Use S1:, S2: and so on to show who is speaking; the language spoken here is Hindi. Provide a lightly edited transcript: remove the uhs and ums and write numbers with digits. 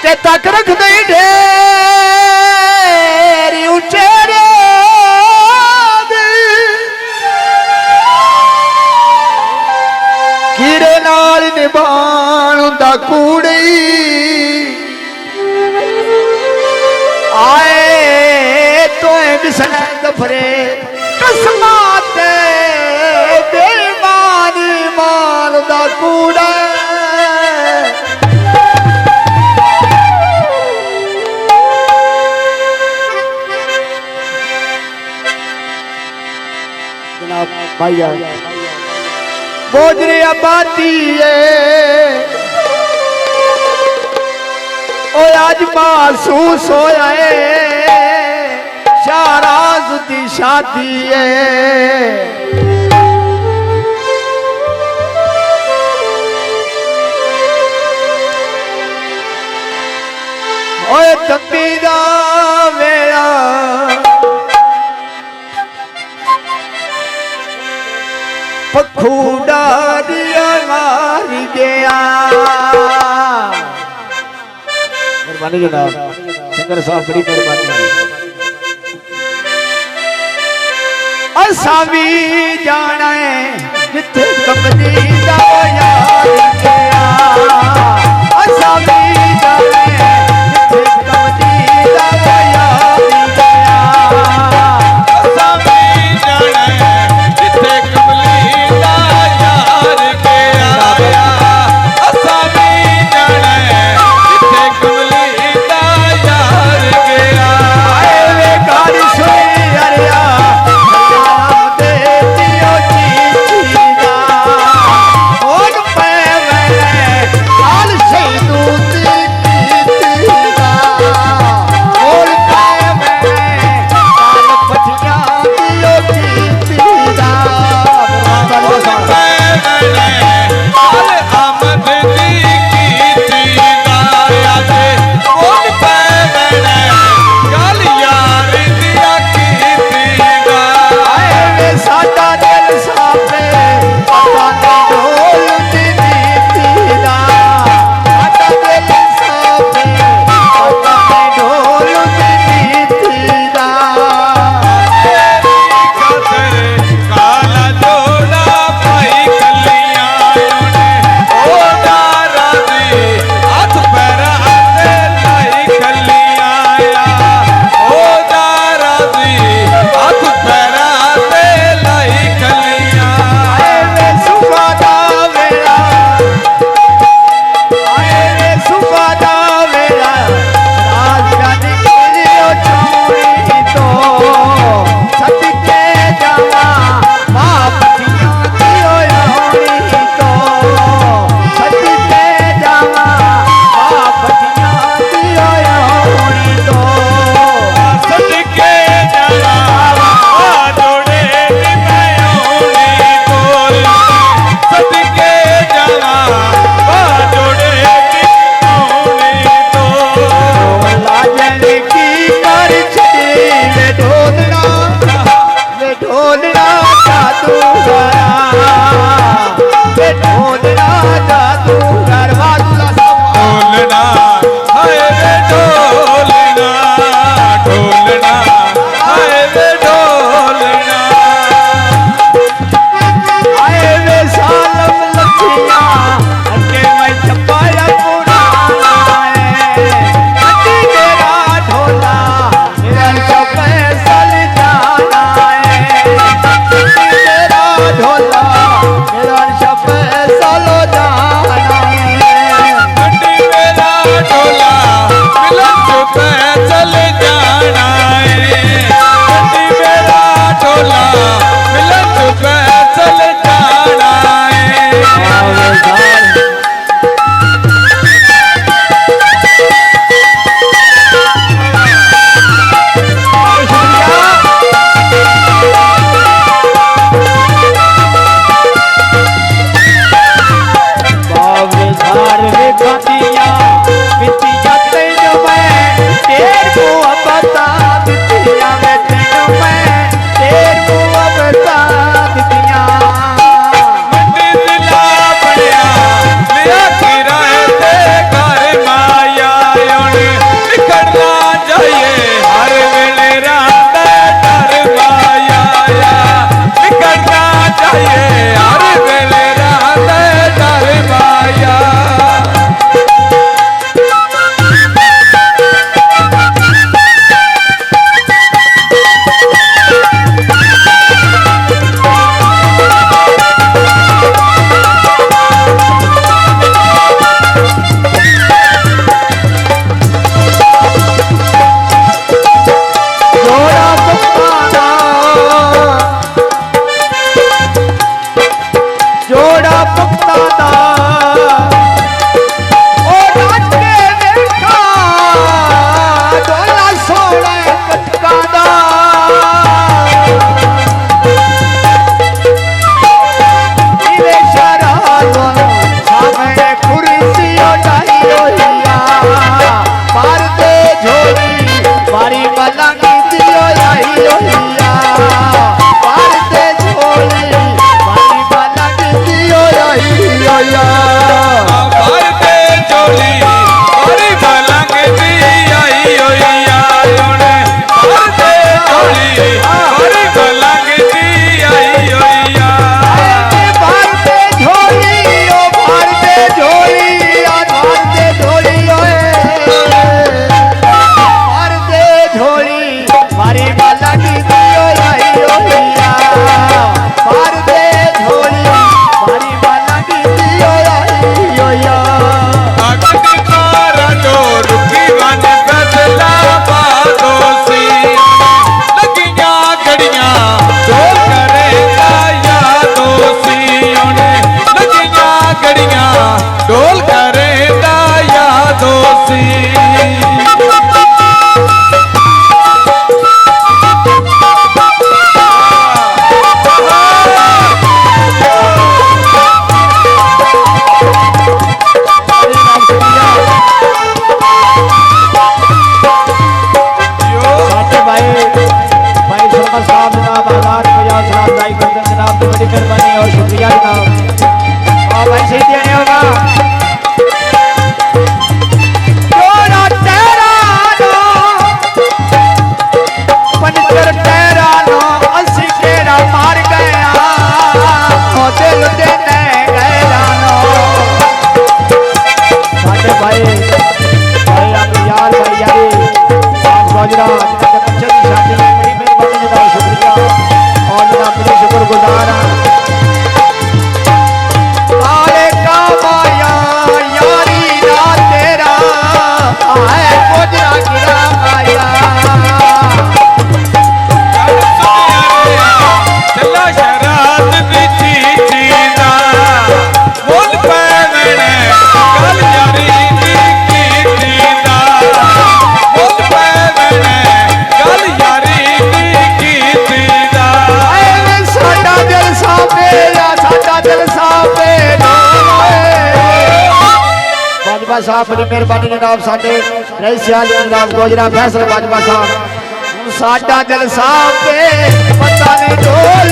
S1: के तक रख दे ढेरी उचेरे कीड़े नाल निभाण दा कूड़ी आए तो दिसने दफरे कसमाते बेईमानी मान दा कूड़ा जनाब भैया बोझरी आबादी ओ आज महसूस होया है शाहराज दी शादी है ओए तंबी दा वेला पखू डारिया मारी गया मेहरबानी जनाब शंकर साहब बड़ी मेहरबानी असा भी जाना है जिथे कमली दा यार गया असा भी जाना है जिथे कमली दा यार गया
S2: असा भी जाना है जिथे कमली दा यार गया असा भी जाना है जिथे कमली दा यार गया
S1: आए वे गाड़ी सुनी अरिया सलाम दे दियो जी दा और बहुत शुक्रिया जनाब। और भाई सही देने होगा जोड़ा तेरा नो पंचर तेरा नो असी केरा मार गया ओ दिल देने गया नो साडे भाई भाई आप यार भाई यारी आप गोजरा बच्चे की शादी में बड़ी मेहरबानी जनाब शुक्रिया और जनाब मेरे शुक्रगुजार हैं आले का माया यारी ना तेरा आए गोजरा गिरा माया
S2: चला शराब बिची जीना बोल पैवने कल यारी की जीना बोल पैवने कल यारी की जीना
S1: आए साडा दिल साफेरा साडा दिल साफेरा बाजवा साहब बड़ी मेहरबानी जनाब साडे रईस सियाल जनाब गोजरा फैसल बाजवा साहब साडा दिल साफे पता नहीं ढोल